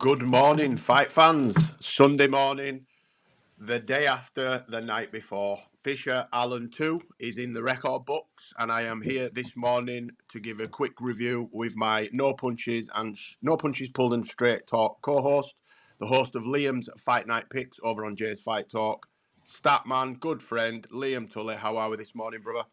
Good morning, fight fans. Sunday morning, the day after the night before. Fisher Allen 2 is in the record books, and I am here this morning to give a quick review with my No Punches Pulled and Straight Talk co-host, the host of Liam's Fight Night Picks over on Jay's Fight Talk, Statman, good friend, Liam Tully. How are we this morning, brother?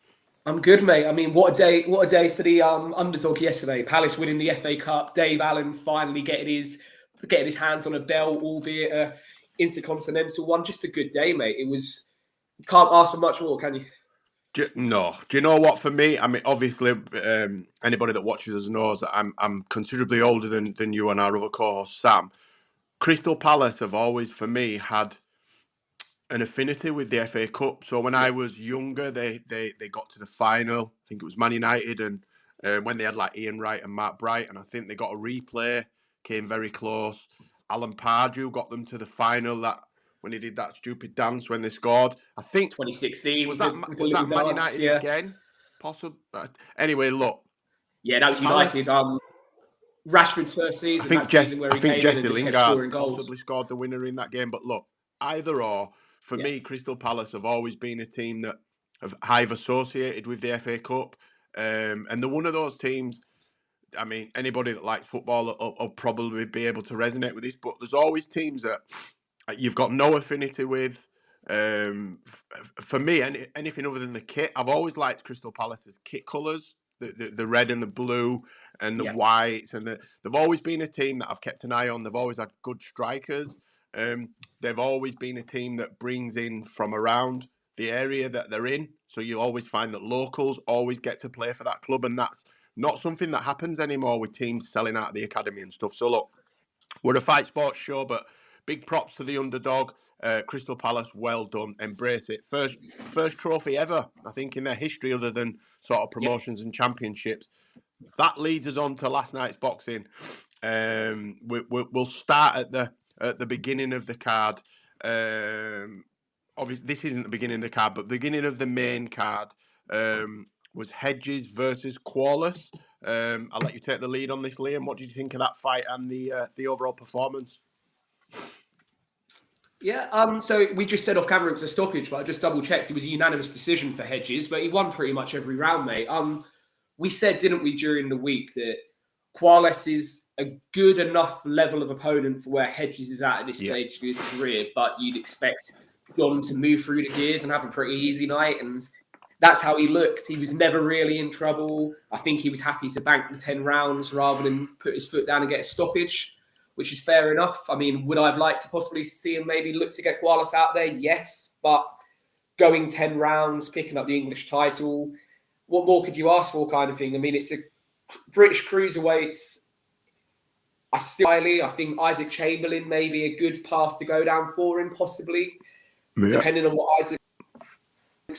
I'm good, mate. I mean, what a day for the underdog yesterday. Palace winning the FA Cup. Dave Allen finally getting his hands on a belt, albeit a intercontinental one. Just a good day, mate. You can't ask for much more, can you? No. Do you know what? For me, I mean, obviously, anybody that watches us knows that I'm considerably older than you and our other co-host Sam. Crystal Palace have always, for me, had an affinity with the FA Cup. So when I was younger, they got to the final. I think it was Man United, and when they had like Ian Wright and Mark Bright, and I think they got a replay, came very close. Alan Pardew got them to the final. That when he did that stupid dance when they scored. I think 2016 was that Man United again? Possible. Anyway, look. Yeah, that was United. Rashford's first season. I think Jesse Lingard possibly scored the winner in that game. But look, either or. For me, Crystal Palace have always been a team that I've associated with the FA Cup. And they're one of those teams, I mean, anybody that likes football will probably be able to resonate with this, but there's always teams that you've got no affinity with. For me, anything other than the kit, I've always liked Crystal Palace's kit colours, the red and the blue and the whites. And they've always been a team that I've kept an eye on. They've always had good strikers. They've always been a team that brings in from around the area that they're in. So you always find that locals always get to play for that club. And that's not something that happens anymore with teams selling out of the academy and stuff. So look, we're a fight sports show, but big props to the underdog. Crystal Palace, well done. Embrace it. First trophy ever, I think, in their history other than sort of promotions and championships. That leads us on to last night's boxing. We'll start at the beginning of the card. Obviously, this isn't the beginning of the card, but the beginning of the main card was Hedges versus Qualis. I'll let you take the lead on this, Liam. What did you think of that fight and the overall performance? Yeah, so we just said off camera it was a stoppage, but I just double checked. It was a unanimous decision for Hedges, but he won pretty much every round, mate. We said, didn't we, during the week that Qualis is a good enough level of opponent for where Hedges is at this stage of his career, but you'd expect John to move through the gears and have a pretty easy night, and that's how he looked. He was never really in trouble. I think he was happy to bank the 10 rounds rather than put his foot down and get a stoppage, which is fair enough. I mean, would I have liked to possibly see him maybe look to get Qualis out there? Yes, but going 10 rounds, picking up the English title, what more could you ask for, kind of thing? I mean, it's a British cruiserweights. I think Isaac Chamberlain may be a good path to go down for him, possibly, depending on what Isaac's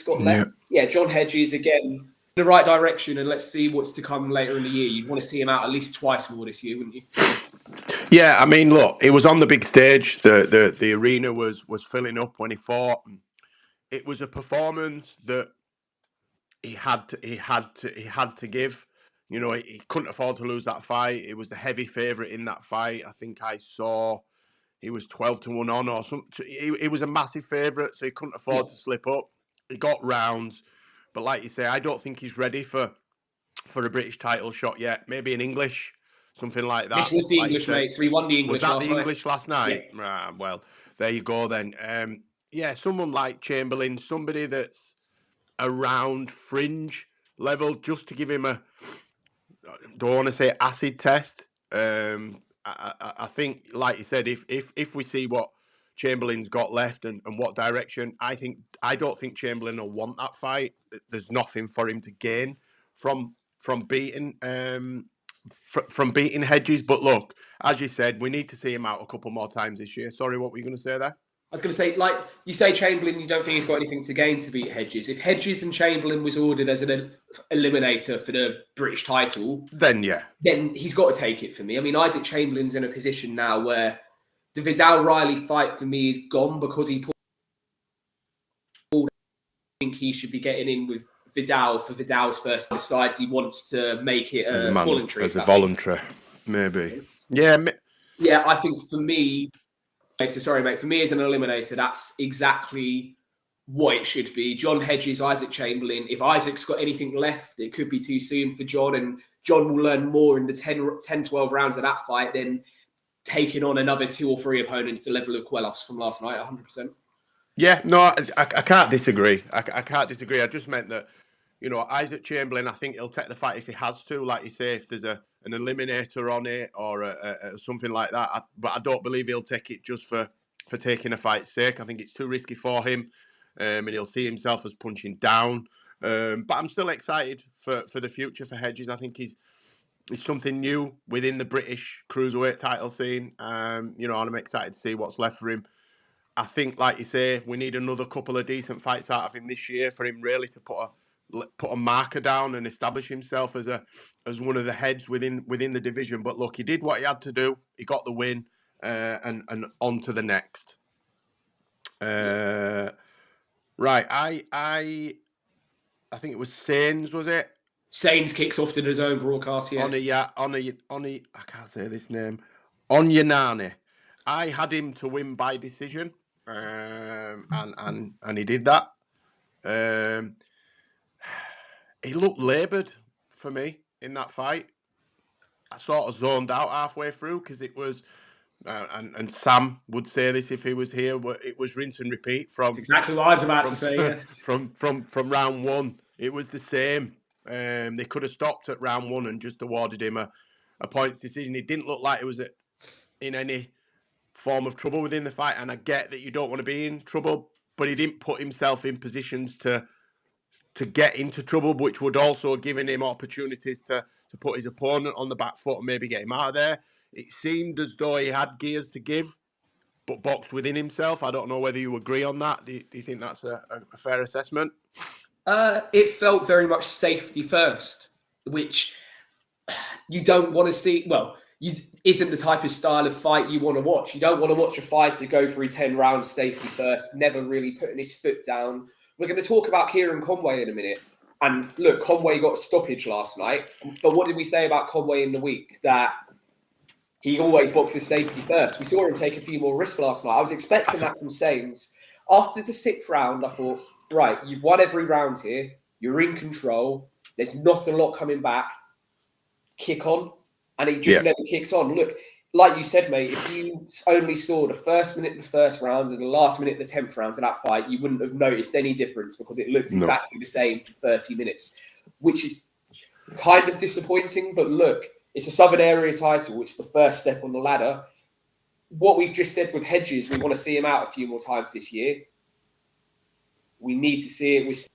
got left. Yeah, John Hedges, again, in the right direction, and let's see what's to come later in the year. You'd want to see him out at least twice more this year, wouldn't you? Yeah, I mean, look, it was on the big stage. The arena was filling up when he fought. It was a performance that he had to give. You know, he couldn't afford to lose that fight. It was the heavy favourite in that fight. I think I saw he was 12-1 on or something. He was a massive favourite, so he couldn't afford to slip up. He got rounds, but like you say, I don't think he's ready for a British title shot yet. Maybe in English, something like that. This was the English, mate. So he won the English. Was that last the night. English last night? Yeah. Right, well, there you go then. Someone like Chamberlain, somebody that's around fringe level, just to give him a, don't want to say acid test. I think, like you said, if we see what Chamberlain's got left and what direction, I don't think Chamberlain will want that fight. There's nothing for him to gain from beating beating Hedges. But look, as you said, we need to see him out a couple more times this year. Sorry, what were you going to say there? I was going to say, like you say, Chamberlain, you don't think he's got anything to gain to beat Hedges. If Hedges and Chamberlain was ordered as an eliminator for the British title, then he's got to take it for me. I mean, Isaac Chamberlain's in a position now where the Vidal-Riley fight for me is gone because he pulled. I think he should be getting in with Vidal for Vidal's first. Decides he wants to make it voluntary. As a voluntary, maybe. Yeah, Yeah, I think for me, sorry, mate, for me as an eliminator, that's exactly what it should be. John Hedges, Isaac Chamberlain. If Isaac's got anything left, it could be too soon for John, and John will learn more in the 10 12 rounds of that fight than taking on another 2 or 3 opponents the level of Quelos from last night, 100%. Yeah, no, I can't disagree. I can't disagree. I just meant that, you know, Isaac Chamberlain, I think he'll take the fight if he has to. Like you say, if there's an eliminator on it or something like that. But I don't believe he'll take it just for taking a fight's sake. I think it's too risky for him, and he'll see himself as punching down. But I'm still excited for the future for Hedges. I think he's something new within the British cruiserweight title scene. You know, and I'm excited to see what's left for him. I think, like you say, we need another couple of decent fights out of him this year for him really to put a marker down and establish himself as one of the heads within the division. But look, he did what he had to do. He got the win, and on to the next. Right, I think it was Sains, was it? Sains kicks off to his own broadcast. Yeah, on a I can't say this name. Onyanane. I had him to win by decision, and he did that. He looked laboured for me in that fight. I sort of zoned out halfway through because it was, and Sam would say this if he was here, but it was rinse and repeat from. That's exactly what I was about to say. Yeah. From round one, it was the same. They could have stopped at round one and just awarded him a points decision. It didn't look like it was in any form of trouble within the fight, and I get that you don't want to be in trouble, but he didn't put himself in positions to get into trouble, which would also have given him opportunities to put his opponent on the back foot and maybe get him out of there. It seemed as though he had gears to give, but boxed within himself. I don't know whether you agree on that. Do you think that's a fair assessment? It felt very much safety first, which you don't want to see. Well, isn't the type of style of fight you want to watch. You don't want to watch a fighter go for his 10 rounds safety first, never really putting his foot down. We're going to talk about Kieran Conway in a minute. And look, Conway got a stoppage last night. But what did we say about Conway in the week? That he always boxes safety first. We saw him take a few more risks last night. I was expecting that from Sains. After the 6th round, I thought, right, you've won every round here. You're in control. There's not a lot coming back. Kick on. And he just never kicks on. Look, like you said, mate, if you only saw the first minute of the first round and the last minute of the 10th round of that fight, you wouldn't have noticed any difference because it looked exactly the same for 30 minutes, which is kind of disappointing. But look, it's a Southern Area title. It's the first step on the ladder. What we've just said with Hedges, we want to see him out a few more times this year. We need to see it.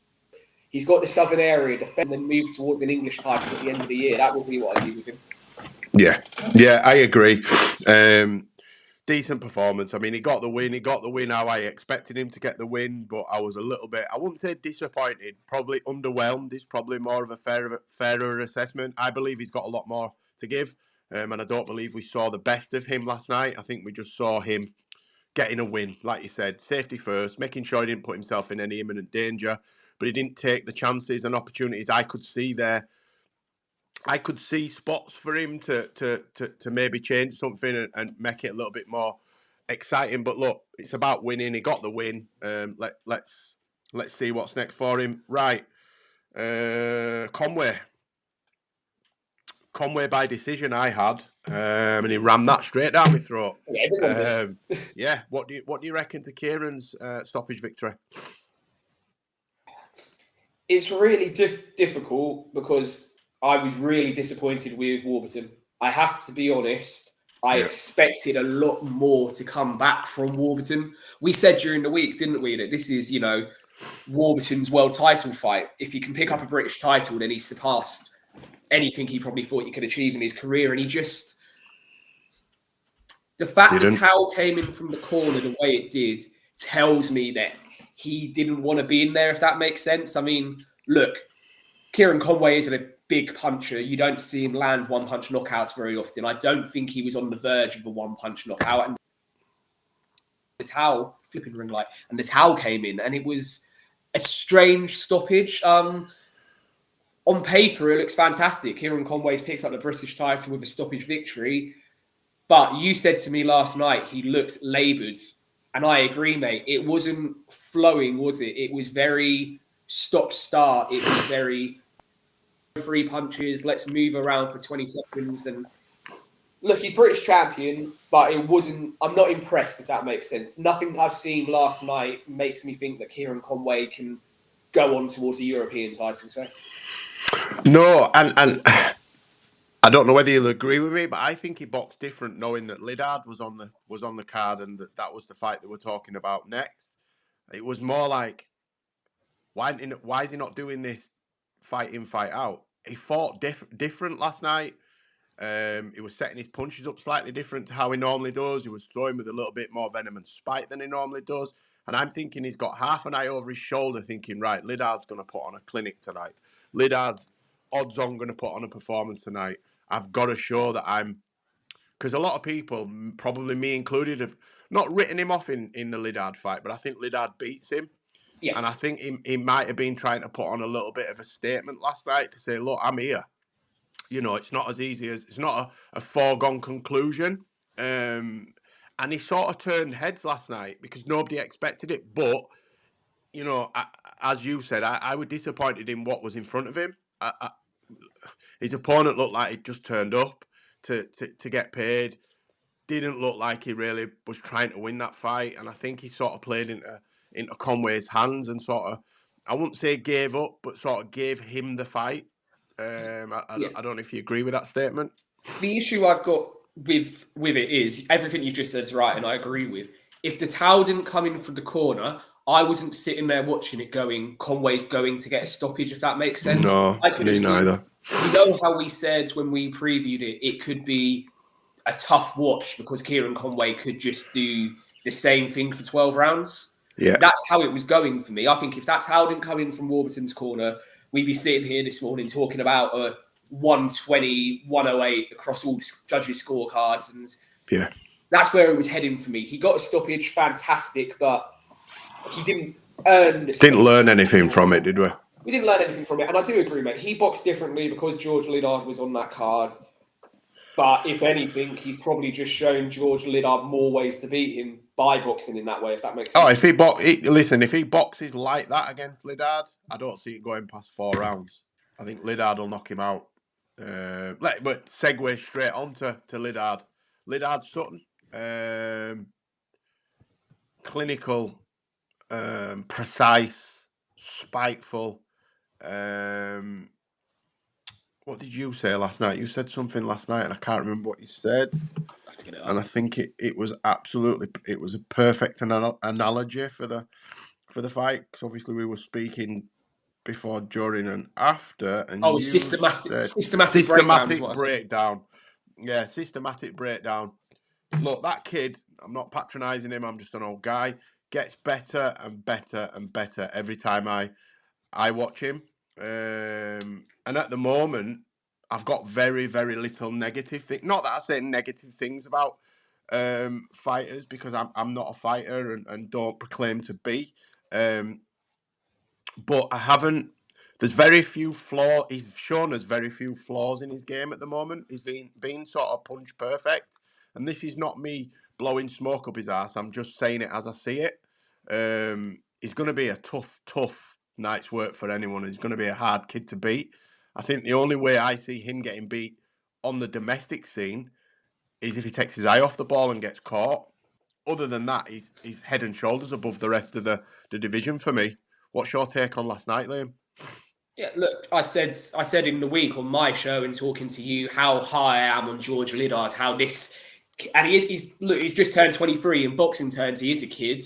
He's got the Southern Area defend and move towards an English title at the end of the year. That will be what I do with him. Yeah, I agree. Decent performance. I mean, he got the win. He got the win how I expected him to get the win, but I was a little bit, I wouldn't say disappointed, probably underwhelmed is probably more of a fairer assessment. I believe he's got a lot more to give, and I don't believe we saw the best of him last night. I think we just saw him getting a win, like you said, safety first, making sure he didn't put himself in any imminent danger, but he didn't take the chances and opportunities I could see there. I could see spots for him to maybe change something and make it a little bit more exciting. But look, it's about winning. He got the win. Let's see what's next for him. Right, Conway by decision. I had, and he rammed that straight down my throat. Yeah, what do you reckon to Kieran's stoppage victory? It's really difficult because I was really disappointed with Warburton. I have to be honest. I expected a lot more to come back from Warburton. We said during the week, didn't we, that this is, Warburton's world title fight. If he can pick up a British title, then he's surpassed anything he probably thought he could achieve in his career. And he just... The fact that Tao came in from the corner the way it did tells me that he didn't want to be in there, if that makes sense. I mean, look, Kieran Conway isn't a big puncher. You don't see him land one-punch knockouts very often. I don't think he was on the verge of a one-punch knockout. And the Tao, flipping ring light, and the Tao came in, and it was a strange stoppage. On paper, it looks fantastic. Kieran Conway's picked up the British title with a stoppage victory. But you said to me last night he looked laboured. And I agree, mate. It wasn't flowing, was it? It was very stop-start. It was very 3 punches. Let's move around for 20 seconds. And look, he's British champion, but it wasn't. I'm not impressed, if that makes sense. Nothing I've seen last night makes me think that Kieran Conway can go on towards the European title. So No, and I don't know whether you'll agree with me, but I think he boxed different, knowing that Lidard was on the card and that was the fight that we're talking about next. It was more like, why is he not doing this fight in, fight out? He fought different last night. He was setting his punches up slightly different to how he normally does. He was throwing with a little bit more venom and spite than he normally does. And I'm thinking he's got half an eye over his shoulder thinking, right, Lidard's going to put on a clinic tonight. Lidard's odds on going to put on a performance tonight. I've got to show that I'm... Because a lot of people, probably me included, have not written him off in the Lidard fight, but I think Lidard beats him. yeah, And I think he might have been trying to put on a little bit of a statement last night to say, look, I'm here. You know, it's not as easy as... It's not a foregone conclusion. And he sort of turned heads last night because nobody expected it. But, you know, as you said, I was disappointed in what was in front of him. His opponent looked like he'd just turned up to get paid. Didn't look like he really was trying to win that fight. And I think he sort of played into Conway's hands and sort of, I wouldn't say gave up, but sort of gave him the fight. I don't know if you agree with that statement. The issue I've got with it is everything you just said is right, and I agree with. If the towel didn't come in from the corner, I wasn't sitting there watching it going, Conway's going to get a stoppage, if that makes sense. No, I could me have neither. You know how we said when we previewed it, it could be a tough watch because Kieran Conway could just do the same thing for 12 rounds. Yeah. That's how it was going for me. I think if that towel didn't come in from Warburton's corner, we'd be sitting here this morning talking about a 120, 108 across all judges' scorecards. And yeah, that's where it was heading for me. He got a stoppage, fantastic, but he didn't earn the stoppage. Didn't learn anything from it, did we? We didn't learn anything from it. And I do agree, mate. He boxed differently because George Lidard was on that card. But if anything, he's probably just shown George Lidard more ways to beat him by boxing in that way, if that makes sense. Oh, if he boxes like that against Lidard, I don't see it going past 4 rounds. I think Lidard will knock him out. But segue straight on to Lidard. Lidard Sutton. Clinical, precise, spiteful. What did you say last night? You said something last night and I can't remember what you said. I have to get it up. And I think it was a perfect analogy for the fight, because obviously we were speaking before, during, and after. And systematic breakdown. Yeah, systematic breakdown. Look, that kid, I'm not patronising him, I'm just an old guy, gets better and better and better every time I watch him. And at the moment, I've got very, very little negative thing. Not that I say negative things about fighters, because I'm not a fighter and don't proclaim to be. But I haven't. There's very few flaws. He's shown us very few flaws in his game at the moment. He's been sort of punch perfect. And this is not me blowing smoke up his ass. I'm just saying it as I see it. He's going to be a tough night's work for anyone. He's going to be a hard kid to beat. I think the only way I see him getting beat on the domestic scene is if he takes his eye off the ball and gets caught. Other than that, he's head and shoulders above the rest of the division for me. What's your take on last night, Liam? Yeah, look, I said in the week on my show and talking to you how high I am on George Lidard, how this, and he's just turned 23 in boxing terms. He is a kid.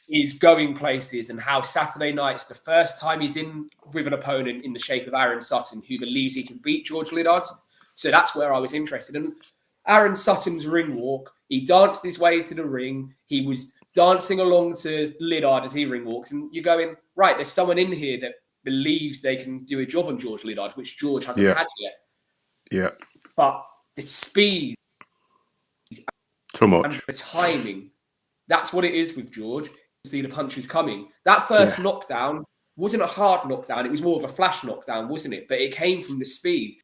He's going places, and how Saturday night's the first time he's in with an opponent in the shape of Aaron Sutton who believes he can beat George Lidard. So that's where I was interested. And Aaron Sutton's ring walk, he danced his way to the ring. He was dancing along to Lidard as he ring walks. And you're going, right, there's someone in here that believes they can do a job on George Lidard, which George hasn't had yet. Yeah. But the speed too much. And the timing, that's what it is with George. See the punches coming. That first knockdown wasn't a hard knockdown. It was more of a flash knockdown, wasn't it? But it came from the speed.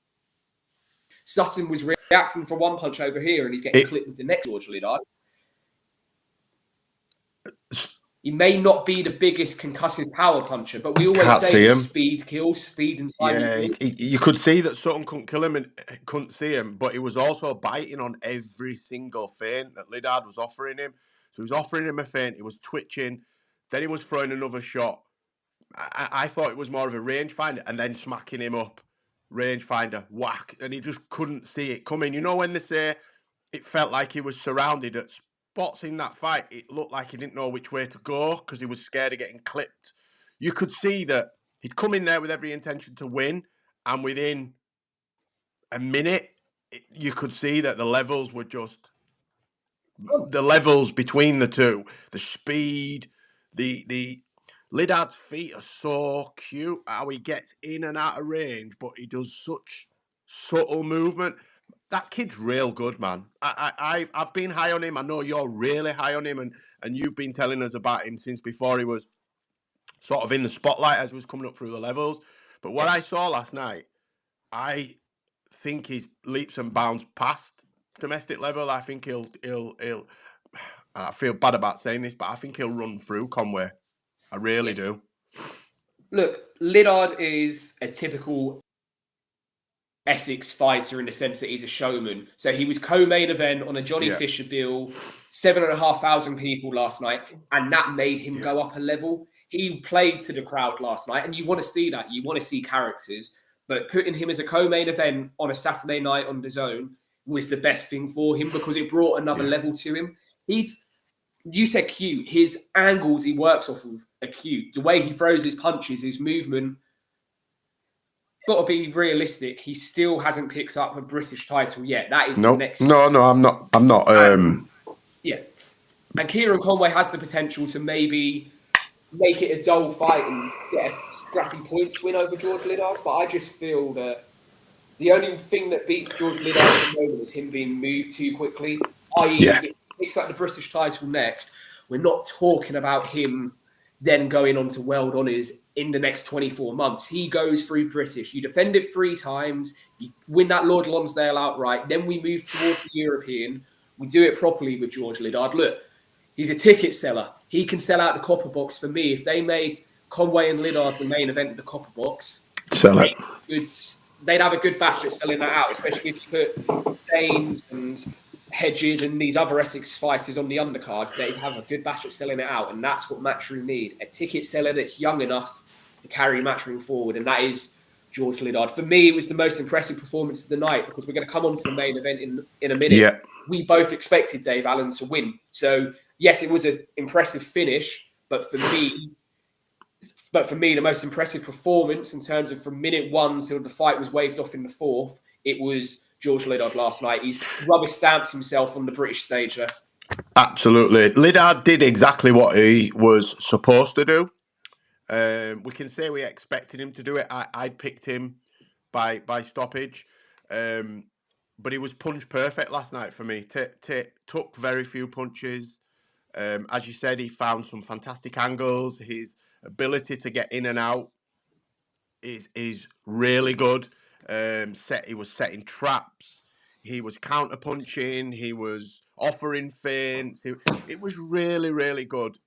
Sutton was ready reacting for one punch over here and he's getting clipped with the next George Liddard. He may not be the biggest concussive power puncher, but we always say speed kills, speed and timing kills. You could see that Sutton couldn't kill him and couldn't see him, but he was also biting on every single feint that Liddard was offering him. So he was offering him a feint, he was twitching, then he was throwing another shot. I thought it was more of a rangefinder and then smacking him up. Rangefinder, whack, and he just couldn't see it coming. You know when they say it felt like he was surrounded at spots in that fight, it looked like he didn't know which way to go because he was scared of getting clipped. You could see that he'd come in there with every intention to win, and within a minute, you could see that the levels were just the levels between the two, the speed, the Liddard's feet are so cute. How he gets in and out of range, but he does such subtle movement. That kid's real good, man. I've been high on him. I know you're really high on him, and you've been telling us about him since before he was sort of in the spotlight as he was coming up through the levels. But what I saw last night, I think he's leaps and bounds past domestic level. I think he'll. I feel bad about saying this, but I think he'll run through Conway. I really do. Look, Liddard is a typical Essex fighter in the sense that he's a showman. So he was co-main event on a Johnny Fisher bill, 7,500 people last night, and that made him go up a level. He played to the crowd last night, and you want to see that. You want to see characters. But putting him as a co-main event on a Saturday night on DAZN was the best thing for him because it brought another level to him. You said cute. His angles he works off of are cute. The way he throws his punches, his movement. Got to be realistic. He still hasn't picked up a British title yet. That is the next. No, I'm not. And Kieran Conway has the potential to maybe make it a dull fight and get a scrappy points win over George Liddard. But I just feel that the only thing that beats George Liddard at the moment is him being moved too quickly. I.e., if he picks up the British title next, we're not talking about him then going on to world honours in the next 24 months. He goes through British. You defend it 3 times. You win that Lord Lonsdale outright. Then we move towards the European. We do it properly with George Liddard. Look, he's a ticket seller. He can sell out the Copper Box for me. If they made Conway and Liddard the main event of the Copper Box, sell it. They'd have a good bash at selling that out, especially if you put Staines and Hedges and these other Essex fighters on the undercard. They'd have a good bash at selling it out, and that's what Matchroom need. A ticket seller that's young enough to carry Matchroom forward, and that is George Liddard. For me, it was the most impressive performance of the night because we're going to come on to the main event in a minute. Yeah. We both expected Dave Allen to win. So, yes, it was an impressive finish, but for me, the most impressive performance in terms of from minute 1 till the fight was waved off in the 4th, it was George Liddard last night. He's rubber stamped himself on the British stage there. Absolutely. Liddard did exactly what he was supposed to do. We can say we expected him to do it. I picked him by stoppage. But he was punch perfect last night for me. Took very few punches. As you said, he found some fantastic angles. His ability to get in and out is really good. He was setting traps. He was counter punching. He was offering feints. It was really, really good.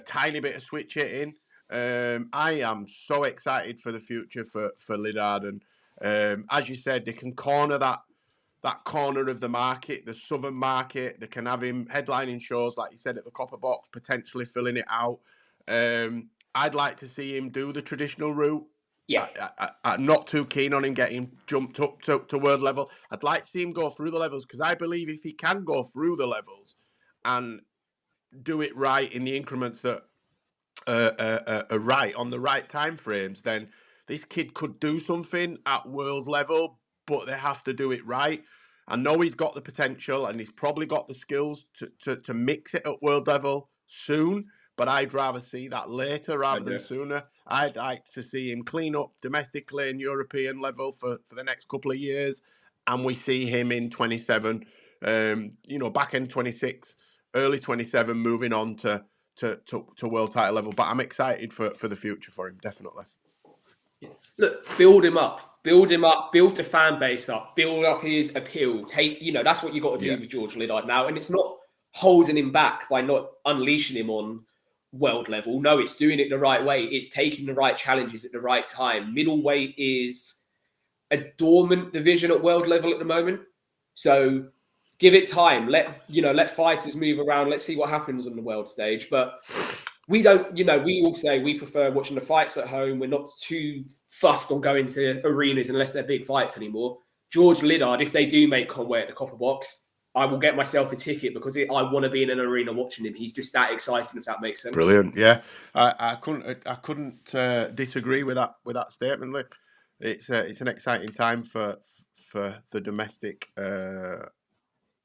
Tiny bit of switch hitting. I am so excited for the future for Liddard. And as you said, they can corner that corner of the market, the southern market. They can have him headlining shows, like you said, at the Copper Box, potentially filling it out. I'd like to see him do the traditional route. Yeah. I'm not too keen on him getting jumped up to world level. I'd like to see him go through the levels because I believe if he can go through the levels and do it right in the increments that are right on the right time frames, then this kid could do something at world level, but they have to do it right. I know he's got the potential and he's probably got the skills to mix it at world level soon, but I'd rather see that later rather than sooner. I'd like to see him clean up domestically and European level for the next couple of years, and we see him in 27, back in 26, early 27, moving on to world title level. But I'm excited for the future for him, definitely. Look, build him up. build him up, build the fan base up, build up his appeal. That's what you got to do with George Liddard now. And it's not holding him back by not unleashing him on world level. No, it's doing it the right way. It's taking the right challenges at the right time. Middleweight is a dormant division at world level at the moment. So give it time. Let fighters move around. Let's see what happens on the world stage. But we don't, we all say we prefer watching the fights at home. We're not too fussed on going to arenas unless they're big fights anymore. George Liddard, if they do make Conway at the Copper Box, I will get myself a ticket because I want to be in an arena watching him. He's just that exciting, if that makes sense. Brilliant, yeah. I couldn't disagree with that statement, Lip. It's an exciting time for the domestic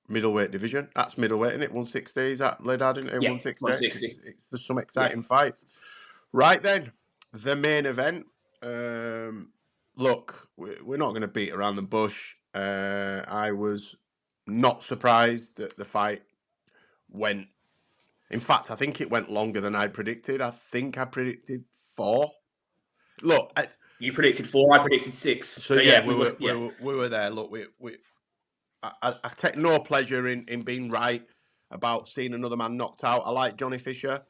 middleweight division. That's middleweight, isn't it? 160, is that Liddard, isn't it? Yeah, 160. There's some exciting fights. Right then, the main event. Look, we're not going to beat around the bush. I was not surprised that the fight went. In fact, I think it went longer than I predicted. I think I predicted 4. Look, you predicted 4. I predicted 6. So yeah, we were there. Look, I take no pleasure in being right about seeing another man knocked out. I like Johnny Fisher.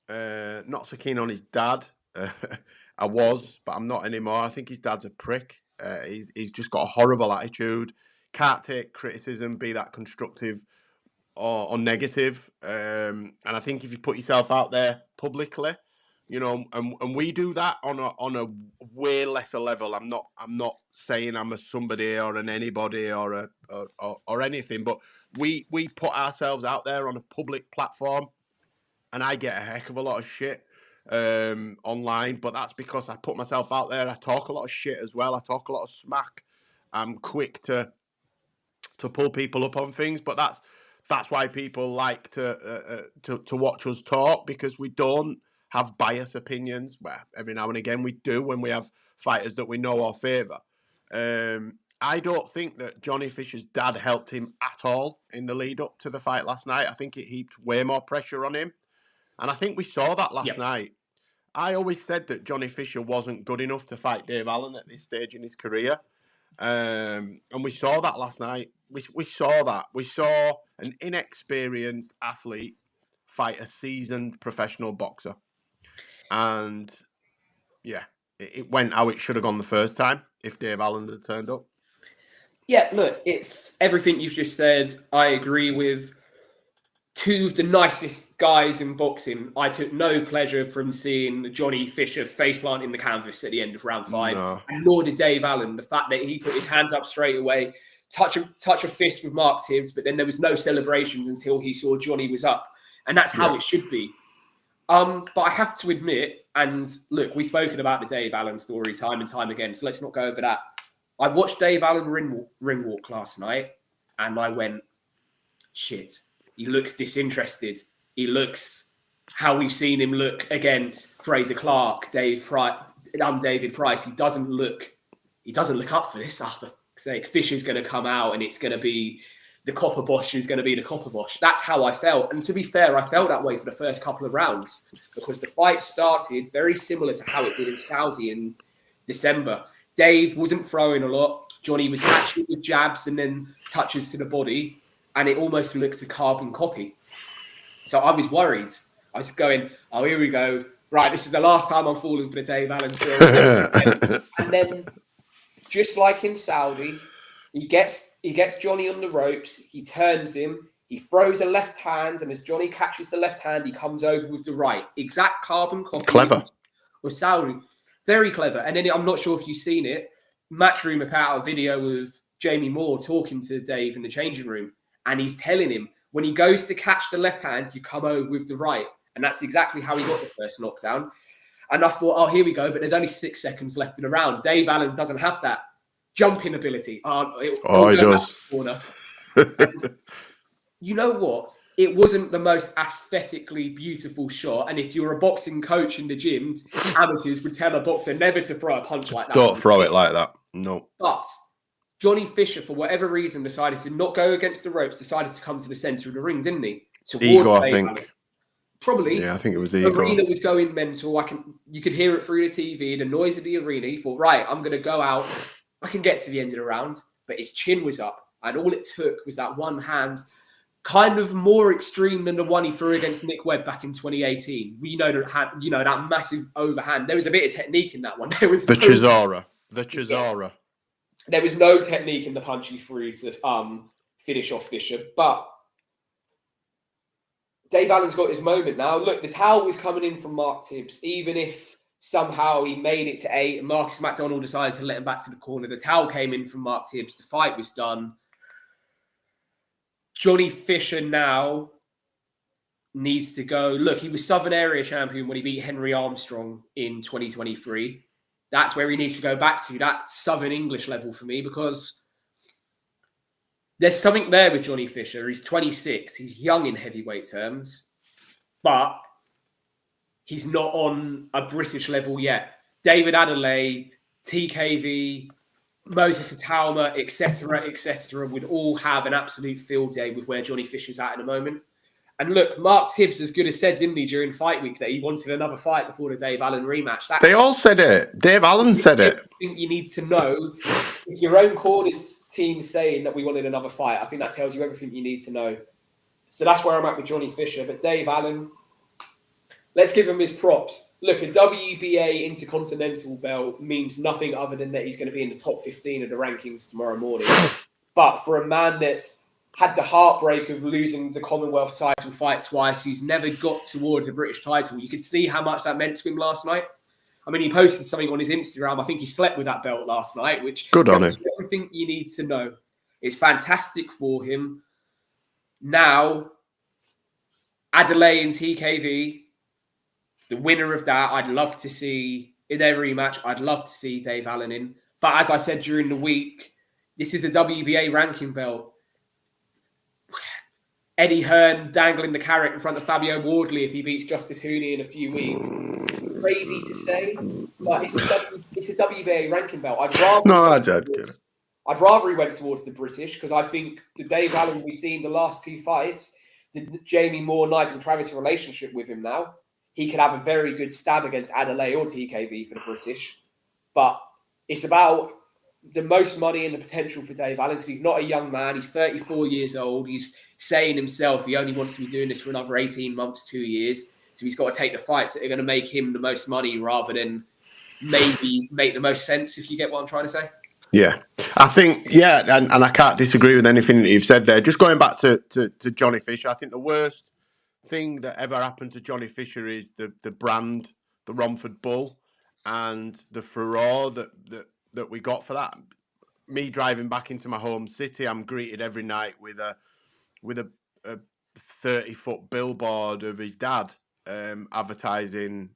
Not so keen on his dad. I was, but I'm not anymore. I think his dad's a prick. He's just got a horrible attitude. Can't take criticism, be that constructive or negative. And I think if you put yourself out there publicly, and we do that on a way lesser level. I'm not saying I'm a somebody or an anybody or anything, but we put ourselves out there on a public platform, and I get a heck of a lot of shit online, but that's because I put myself out there. I talk a lot of shit as well. I talk a lot of smack. I'm quick to pull people up on things, but that's why people like to watch us talk, because we don't have biased opinions. Well, every now and again we do when we have fighters that we know or favour. I don't think that Johnny Fisher's dad helped him at all in the lead up to the fight last night. I think it heaped way more pressure on him. And I think we saw that last night. I always said that Johnny Fisher wasn't good enough to fight Dave Allen at this stage in his career. And we saw that last night. We saw that. We saw an inexperienced athlete fight a seasoned professional boxer. And, yeah, it went how it should have gone the first time if Dave Allen had turned up. Yeah, look, it's everything you've just said. I agree with. 2 of the nicest guys in boxing. I took no pleasure from seeing Johnny Fisher faceplant in the canvas at the end of round 5. No. And nor did Dave Allen. The fact that he put his hands up straight away, touch a fist with Mark Tibbs, but then there was no celebrations until he saw Johnny was up. And that's how it should be. But I have to admit, and look, we've spoken about the Dave Allen story time and time again, so let's not go over that. I watched Dave Allen ring walk last night, and I went, shit. He looks disinterested. He looks how we've seen him look against Fraser Clark, David Price. He doesn't look up for this. For fuck's sake, Fisher's going to come out and it's going to be the Copper Bosch is going to be the Copper Bosch. That's how I felt. And to be fair, I felt that way for the first couple of rounds because the fight started very similar to how it did in Saudi in December. Dave wasn't throwing a lot. Johnny was catching with jabs and then touches to the body. And it almost looks a carbon copy. So I was worried. I was going, oh, here we go. Right, this is the last time I'm falling for the Dave Allen story. And then, just like in Saudi, he gets Johnny on the ropes. He turns him. He throws a left hand. And as Johnny catches the left hand, he comes over with the right. Exact carbon copy. Clever. Of Saudi. Very clever. And then, I'm not sure if you've seen it, Matchroom put out a video of Jamie Moore talking to Dave in the changing room. And he's telling him, when he goes to catch the left hand, you come over with the right. And that's exactly how he got the first knockdown. And I thought, oh, here we go. But there's only 6 seconds left in the round. Dave Allen doesn't have that jumping ability. He does. And you know what? It wasn't the most aesthetically beautiful shot. And if you're a boxing coach in the gym, amateurs would tell a boxer never to throw a punch like that. Don't throw it like that. No. But Johnny Fisher, for whatever reason, decided to not go against the ropes, decided to come to the centre of the ring, didn't he? Ego, I think. Allen. Probably. Yeah, I think it was the ego. The arena was going mental. You could hear it through the TV, the noise of the arena. He thought, right, I'm going to go out I can get to the end of the round, but his chin was up. And all it took was that one hand, kind of more extreme than the one he threw against Nick Webb back in 2018. That massive overhand. There was a bit of technique in that one. There was the Chisora. There was no technique in the punch he threw to finish off Fisher. But Dave Allen's got his moment now. Look, the towel was coming in from Mark Tibbs, even if somehow he made it to 8 and Marcus McDonald decided to let him back to the corner. The towel came in from Mark Tibbs. The fight was done. Johnny Fisher now needs to go. Look, he was Southern Area champion when he beat Henry Armstrong in 2023. That's where he needs to go back to, that Southern English level for me, because there's something there with Johnny Fisher. He's 26. He's young in heavyweight terms, but he's not on a British level yet. David Adelaide, TKV, Moses Atauma, etc., would all have an absolute field day with where Johnny Fisher's at the moment. And look, Mark Tibbs as good as said, didn't he, during fight week that he wanted another fight before the Dave Allen rematch. They all said it. Dave Allen said it. I think you need to know, if your own corner's team saying that we wanted another fight, I think that tells you everything you need to know. So that's where I'm at with Johnny Fisher. But Dave Allen, let's give him his props. Look, a WBA Intercontinental belt means nothing other than that he's going to be in the top 15 of the rankings tomorrow morning. But for a man that's had the heartbreak of losing the Commonwealth title fight twice, who's never got towards a British title, you could see how much that meant to him last night. I mean, he posted something on his Instagram. I think he slept with that belt last night, which good on him. Everything you need to know. It's fantastic for him. Now, Adelaide and TKV, the winner of that, I'd love to see in their rematch. I'd love to see Dave Allen in. But as I said during the week, this is a WBA ranking belt. Eddie Hearn dangling the carrot in front of Fabio Wardley if he beats Justice Hooney in a few weeks. Crazy to say, but it's a WBA ranking belt. I'd rather he went towards the British, because I think the Dave Allen we've seen the last two fights, the Jamie Moore, Nigel Travis relationship with him now, he could have a very good stab against Adelaide or TKV for the British. But it's about the most money and the potential for Dave Allen, because he's not a young man. He's 34 years old. He's saying himself he only wants to be doing this for another 18 months, 2 years. So he's got to take the fights that are going to make him the most money rather than maybe make the most sense, if you get what I'm trying to say. Yeah, I think, and I can't disagree with anything that you've said there. Just going back to Johnny Fisher, I think the worst thing that ever happened to Johnny Fisher is the brand, the Romford Bull, and the furore that we got for that. Me driving back into my home city, I'm greeted every night with a 30-foot billboard of his dad advertising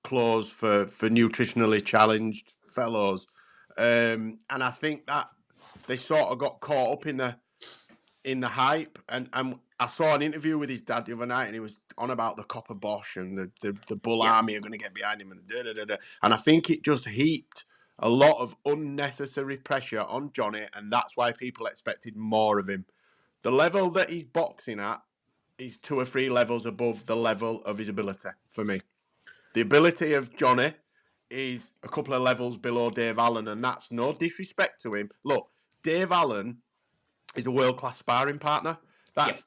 clothes for nutritionally challenged fellows, and I think that they sort of got caught up in the hype. And I saw an interview with his dad the other night, and he was on about the Copper Bosch and the Bull Army are going to get behind him, and I think it just heaped a lot of unnecessary pressure on Johnny, and that's why people expected more of him. The level that he's boxing at is 2 or 3 levels above the level of his ability for me. The ability of Johnny is a couple of levels below Dave Allen, and that's no disrespect to him. Look, Dave Allen is a world-class sparring partner. That's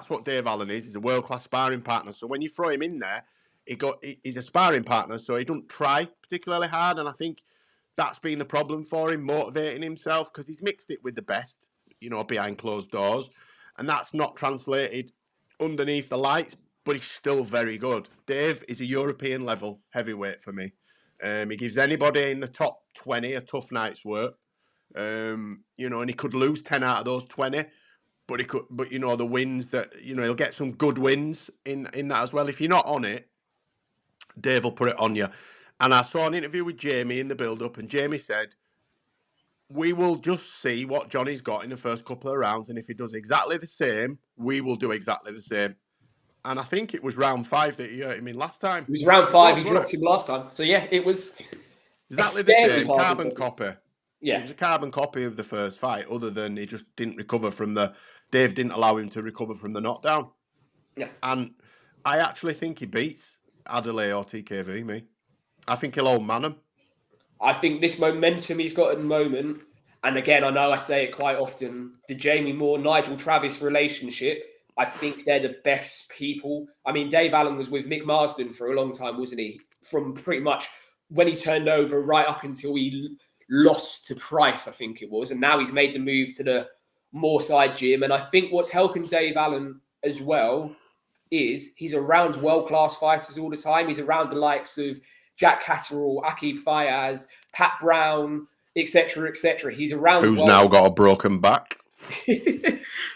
what Dave Allen is. He's a world-class sparring partner. So when you throw him in there, he's a sparring partner, so he doesn't try particularly hard, and I think that's been the problem for him, motivating himself, because he's mixed it with the best, behind closed doors, and that's not translated underneath the lights, but he's still very good. Dave is a European level heavyweight for me. He gives anybody in the top 20 a tough night's work. And he could lose 10 out of those 20, but the wins that, he'll get some good wins in that as well. If you're not on it, Dave will put it on you. And I saw an interview with Jamie in the build-up, and Jamie said, we will just see what Johnny's got in the first couple of rounds, and if he does exactly the same, we will do exactly the same. And I think it was round 5 that he hurt him in last time. It was round 5, he dropped him last time. So yeah, it was exactly the same, carbon copy. Yeah. It was a carbon copy of the first fight, other than he just didn't recover from Dave didn't allow him to recover from the knockdown. Yeah. And I actually think he beats Adelaide or TKV, me. I think he'll old man him. I think this momentum he's got at the moment, and again, I know I say it quite often, the Jamie Moore, Nigel Travis relationship, I think they're the best people. I mean, Dave Allen was with Mick Marsden for a long time, wasn't he? From pretty much when he turned over right up until he lost to Price, I think it was. And now he's made the move to the Moorside gym. And I think what's helping Dave Allen as well is he's around world-class fighters all the time. He's around the likes of Jack Catterall, Akib Fayaz, Pat Brown, etc., etc. He's around Who's now got a broken back.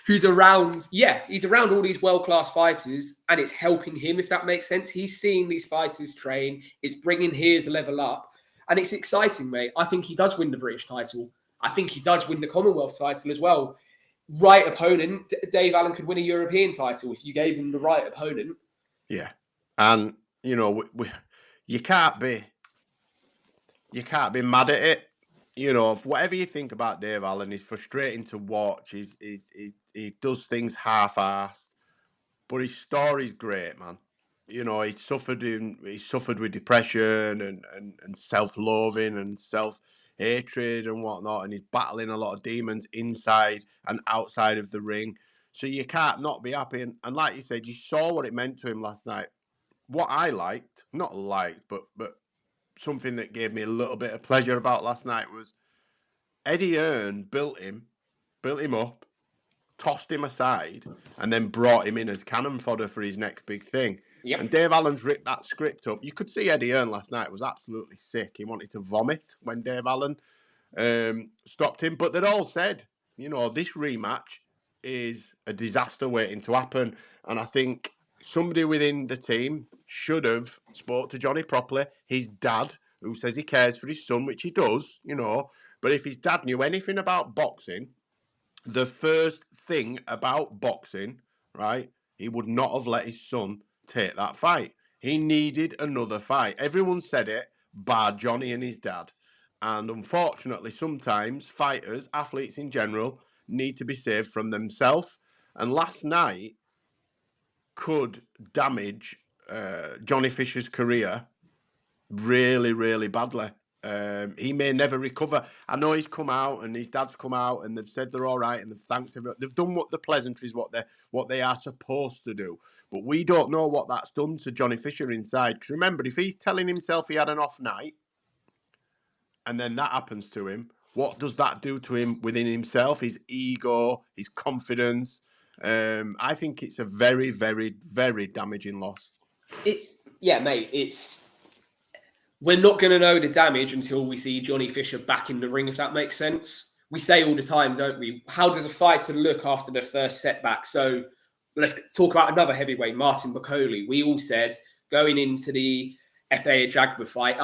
He's around all these world-class fighters, and it's helping him, if that makes sense. He's seeing these fighters train. It's bringing his level up, and it's exciting, mate. I think he does win the British title. I think he does win the Commonwealth title as well. Right opponent, Dave Allen could win a European title if you gave him the right opponent. Yeah, and you know, you can't be mad at it. You know, whatever you think about Dave Allen, he's frustrating to watch. He does things half-assed, but his story's great, man. You know, he suffered with depression and self-loathing and self-hatred and whatnot, and he's battling a lot of demons inside and outside of the ring. So you can't not be happy. And like you said, you saw what it meant to him last night. What I not liked, but something that gave me a little bit of pleasure about last night was Eddie Hearn built him up, tossed him aside, and then brought him in as cannon fodder for his next big thing. Yep. And Dave Allen's ripped that script up. You could see Eddie Hearn last night was absolutely sick. He wanted to vomit when Dave Allen stopped him. But they'd all said, you know, this rematch is a disaster waiting to happen. And I think somebody within the team should have spoke to Johnny properly. His dad, who says he cares for his son, which he does, you know. But if his dad knew anything about boxing, the first thing about boxing, right, he would not have let his son take that fight. He needed another fight. Everyone said it, bar Johnny and his dad. And unfortunately, sometimes fighters, athletes in general, need to be saved from themselves. And last night could damage Johnny Fisher's career really, really badly. He may never recover. I know he's come out and his dad's come out and they've said they're all right and they've thanked him. They've done what the pleasantries, what they are supposed to do. But we don't know what that's done to Johnny Fisher inside. Because remember, if he's telling himself he had an off night and then that happens to him, what does that do to him within himself? His ego, his confidence. I think it's a very, very, very damaging loss. We're not going to know the damage until we see Johnny Fisher back in the ring, if that makes sense. We say all the time, don't we? How does a fighter look after the first setback? So let's talk about another heavyweight, Martin Bakole. We all said going into the FA Jagba fight,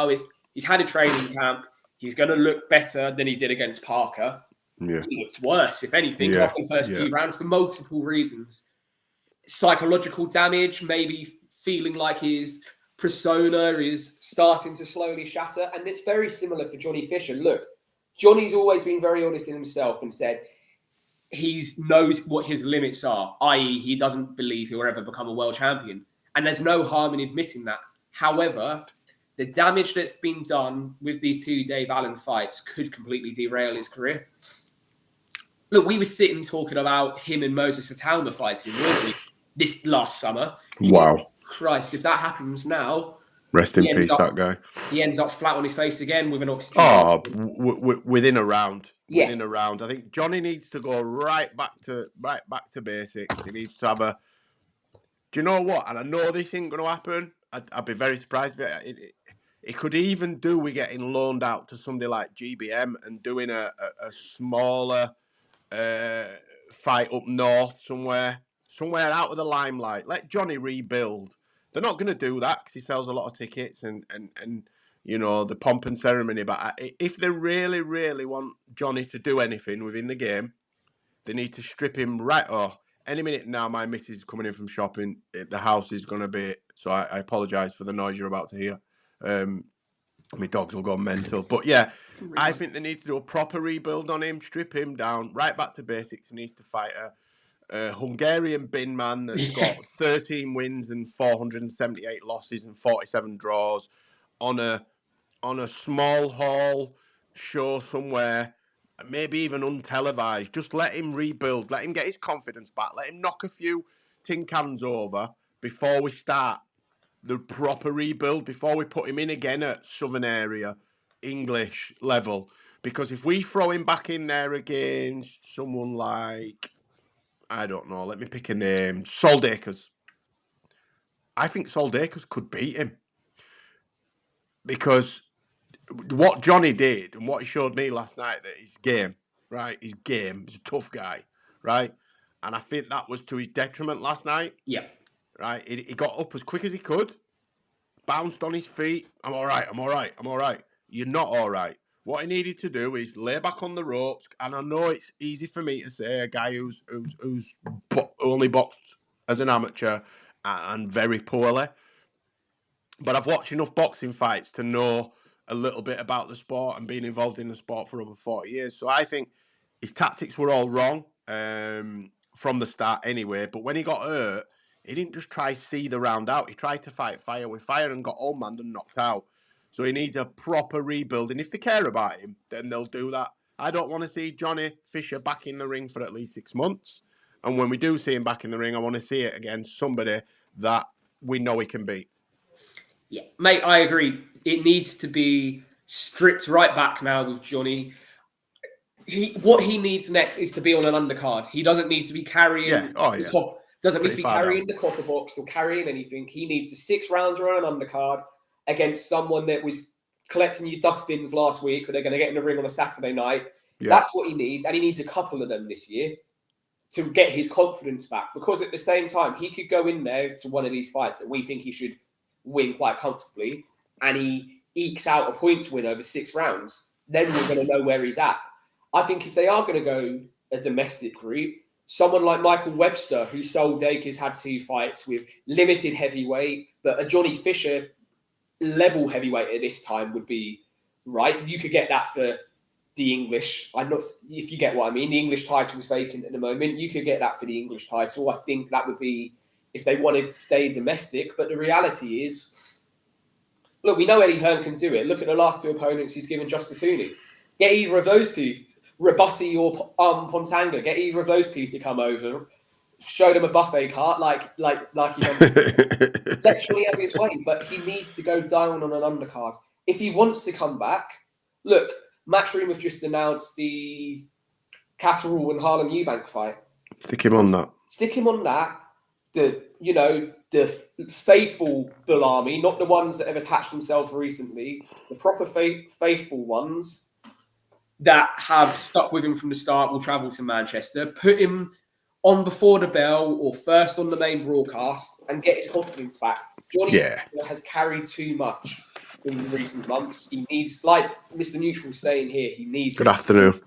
he's had a training camp. He's going to look better than he did against Parker. Yeah. He looks worse, if anything, after the first few rounds for multiple reasons. Psychological damage, maybe feeling like his persona is starting to slowly shatter. And it's very similar for Johnny Fisher. Look, Johnny's always been very honest in himself and said he knows what his limits are, i.e. he doesn't believe he'll ever become a world champion. And there's no harm in admitting that. However, the damage that's been done with these two Dave Allen fights could completely derail his career. Look, we were sitting talking about him and Moses Atauma fighting, weren't we, this last summer? Wow. Christ, if that happens now... Rest in peace, that guy. He ends up flat on his face again with an oxygen. Within a round. Yeah. Within a round. I think Johnny needs to go right back to basics. He needs to have a... Do you know what? And I know this ain't going to happen. I'd be very surprised if it could even do with getting loaned out to somebody like GBM and doing a smaller fight up north somewhere out of the limelight. Let Johnny rebuild. They're not going to do that because he sells a lot of tickets and you know, the pomp and ceremony. But if they really, really want Johnny to do anything within the game, they need to strip him right off. Any minute now, my missus is coming in from shopping. The house is going to be... So I apologise for the noise you're about to hear. My dogs will go mental. But yeah, I think they need to do a proper rebuild on him, strip him down, right back to basics. He needs to fight a Hungarian bin man that's got 13 wins and 478 losses and 47 draws on a on a small hall show somewhere, maybe even untelevised. Just let him rebuild, let him get his confidence back, let him knock a few tin cans over before we start the proper rebuild, before we put him in again at Southern area, English level. Because if we throw him back in there against someone like, I don't know, let me pick a name, Soldakers. I think Soldakers could beat him. Because what Johnny did and what he showed me last night, that his game, right? His game, he's a tough guy, right? And I think that was to his detriment last night. Yeah. Right? He got up as quick as he could, bounced on his feet. I'm all right. You're not all right. What he needed to do is lay back on the ropes. And I know it's easy for me to say, a guy who's only boxed as an amateur and very poorly. But I've watched enough boxing fights to know a little bit about the sport and been involved in the sport for over 40 years. So I think his tactics were all wrong from the start anyway. But when he got hurt, he didn't just try to see the round out. He tried to fight fire with fire and got old-manned and knocked out. So he needs a proper rebuild. And if they care about him, then they'll do that. I don't want to see Johnny Fisher back in the ring for at least 6 months. And when we do see him back in the ring, I want to see it against somebody that we know he can beat. Yeah, mate, I agree. It needs to be stripped right back now with Johnny. What he needs next is to be on an undercard. He doesn't need to be carrying doesn't need to be carrying the copper box or carrying anything. He needs the 6 rounds on an undercard against someone that was collecting your dustbins last week, or they're going to get in the ring on a Saturday night. Yeah. That's what he needs, and he needs a couple of them this year to get his confidence back. Because at the same time, he could go in there to one of these fights that we think he should win quite comfortably, and he ekes out a point win over 6 rounds. Then we're going to know where he's at. I think if they are going to go a domestic route, someone like Michael Webster, who Sol Dacres had 2 fights with limited heavyweight, but a Johnny Fisher level heavyweight at this time would be right. You could get that for the English. If you get what I mean. The English title is vacant at the moment. You could get that for the English title. I think that would be if they wanted to stay domestic. But the reality is, look, we know Eddie Hearn can do it. Look at the last 2 opponents he's given Justice Hooney. Get either of those 2, Rabati or Pontanga. Get either of those 2 to come over. Show them a buffet cart like he done. Literally have his way, but he needs to go down on an undercard if he wants to come back. Look, Matchroom have just announced the Catterall and Harlem Eubank fight. Stick him on that. The faithful Bull Army, not the ones that have attached themselves recently, the proper faithful ones that have stuck with him from the start will travel to Manchester, put him on before the bell or first on the main broadcast and get his confidence back. Johnny has carried too much in recent months. He needs, like Mr. Neutral's saying here, he needs... Good afternoon.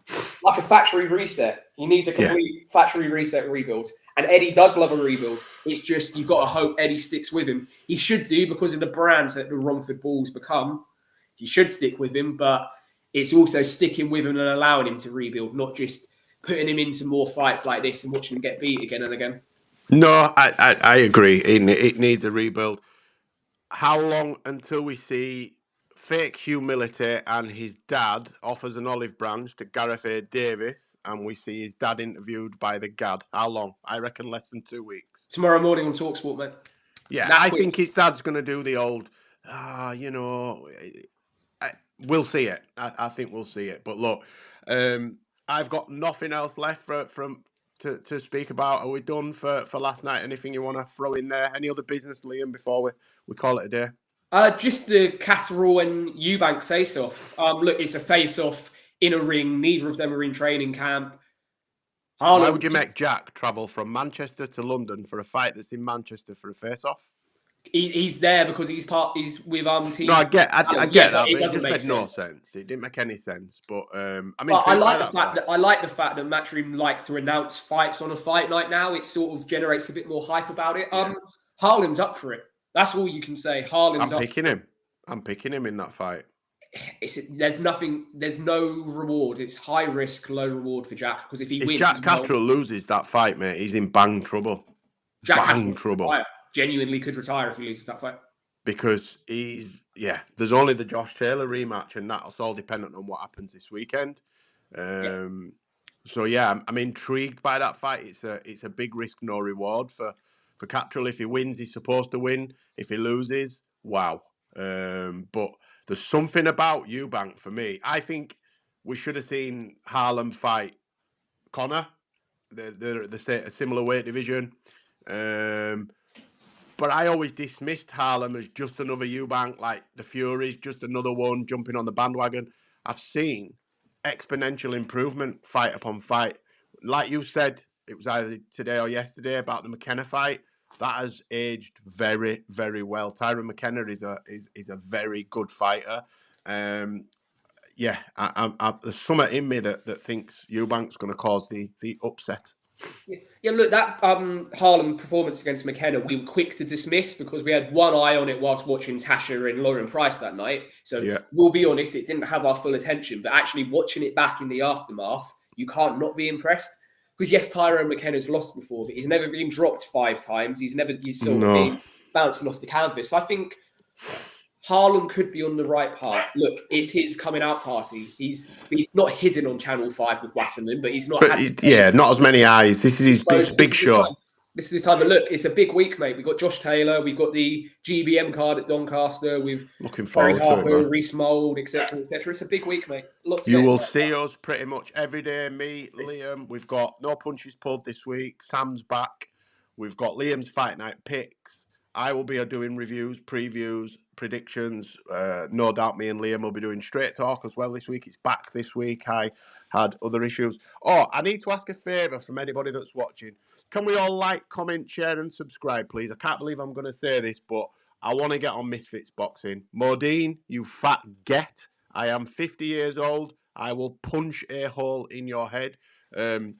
Like a factory reset. He needs a complete factory reset and rebuild. And Eddie does love a rebuild. It's just, you've got to hope Eddie sticks with him. He should do, because of the brand that the Romford Bulls become. He should stick with him, but it's also sticking with him and allowing him to rebuild, not just putting him into more fights like this and watching him get beat again and again. No, I agree. It needs a rebuild. How long until we see fake humility and his dad offers an olive branch to Gareth A. Davis and we see his dad interviewed by the GAD? How long? I reckon less than 2 weeks. Tomorrow morning on TalkSport, mate. Yeah, I think his dad's going to do the old, we'll see it. I think we'll see it. But look, I've got nothing else left to speak about. Are we done for last night? Anything you want to throw in there? Any other business, Liam, before we call it a day? Just the Catterall and Eubank face-off. Look, it's a face-off in a ring. Neither of them are in training camp. Why would you make Jack travel from Manchester to London for a fight that's in Manchester for a face-off? He's there because he's with team. No, I get that, but it just made no sense. It didn't make any sense. But I like the fact that Matchroom like to announce fights on a fight night now. It sort of generates a bit more hype about it. Harlem's up for it. That's all you can say. Harlem's up. I'm picking him in that fight. There's no reward. It's high risk, low reward for Jack, because if wins, Jack Catterall loses that fight, mate, he's in bang trouble. Jack trouble. Genuinely could retire if he loses that fight. because there's only the Josh Taylor rematch, and that's all dependent on what happens this weekend. So yeah, I'm intrigued by that fight. It's a big risk, no reward for Cattrall. If he wins, he's supposed to win. If he loses, wow. But there's something about Eubank for me. I think we should have seen Harlem fight Connor. They're a similar weight division. But I always dismissed Harlem as just another Eubank, like the Furies, just another one jumping on the bandwagon. I've seen exponential improvement fight upon fight. Like you said, it was either today or yesterday about the McKenna fight. That has aged very, very well. Tyron McKenna is a very good fighter. There's something in me that thinks Eubank's going to cause the upset. Yeah, look, that Harlem performance against McKenna, we were quick to dismiss because we had one eye on it whilst watching Tasha and Lauren Price that night. So we'll be honest, it didn't have our full attention. But actually watching it back in the aftermath, you can't not be impressed. Because yes, Tyrone McKenna's lost before, but he's never been dropped 5 times. He's sort of been bouncing off the canvas. I think Harlem could be on the right path. Look, it's his coming out party. He's been not hidden on Channel 5 with Wasserman, but he's not not as many eyes. This is his big show. This is his time. But look, it's a big week, mate. We've got Josh Taylor. We've got the GBM card at Doncaster. We've looking forward to it, Reese Mould, etc., etc. It's a big week, mate. You will see us pretty much every day. Me, Liam. We've got No Punches Pulled this week. Sam's back. We've got Liam's Fight Night picks. I will be doing reviews, previews, predictions. No doubt me and Liam will be doing straight talk as well this week. It's back this week. I had other issues. Oh, I need to ask a favour from anybody that's watching. Can we all like, comment, share and subscribe, please? I can't believe I'm going to say this, but I want to get on Misfits Boxing. Modine, you fat get. I am 50 years old. I will punch a hole in your head. The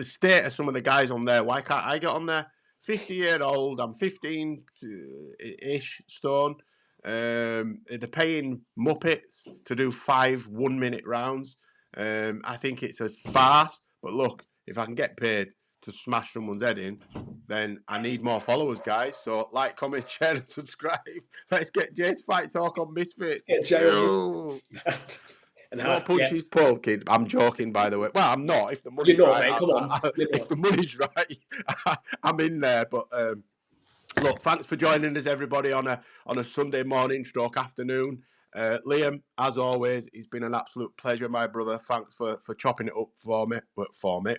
state of some of the guys on there, why can't I get on there? 50-year-old, I'm 15-ish stone. They're paying Muppets to do 5 1-minute rounds. I think it's a farce. But look, if I can get paid to smash someone's head in, then I need more followers, guys. So like, comment, share, and subscribe. Let's get Jay's Fight Talk on Misfits. Let's get Jay on No punches pulled, kid. I'm joking, by the way. Well, I'm not. If the money's right, mate. Come on. If the money's right, I'm in there. But look, thanks for joining us, everybody, on a Sunday morning, / afternoon. Liam, as always, it's been an absolute pleasure, my brother. Thanks for chopping it up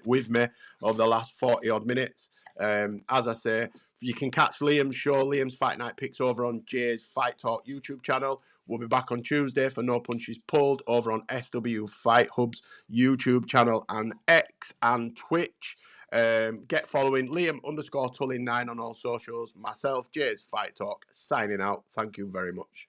with me over the last 40 odd minutes. As I say, you can catch Liam's show, Liam's Fight Night Picks, over on Jay's Fight Talk YouTube channel. We'll be back on Tuesday for No Punches Pulled over on SW Fight Hub's YouTube channel and X and Twitch. Get following Liam_Tully9 on all socials. Myself, Jay's Fight Talk, signing out. Thank you very much.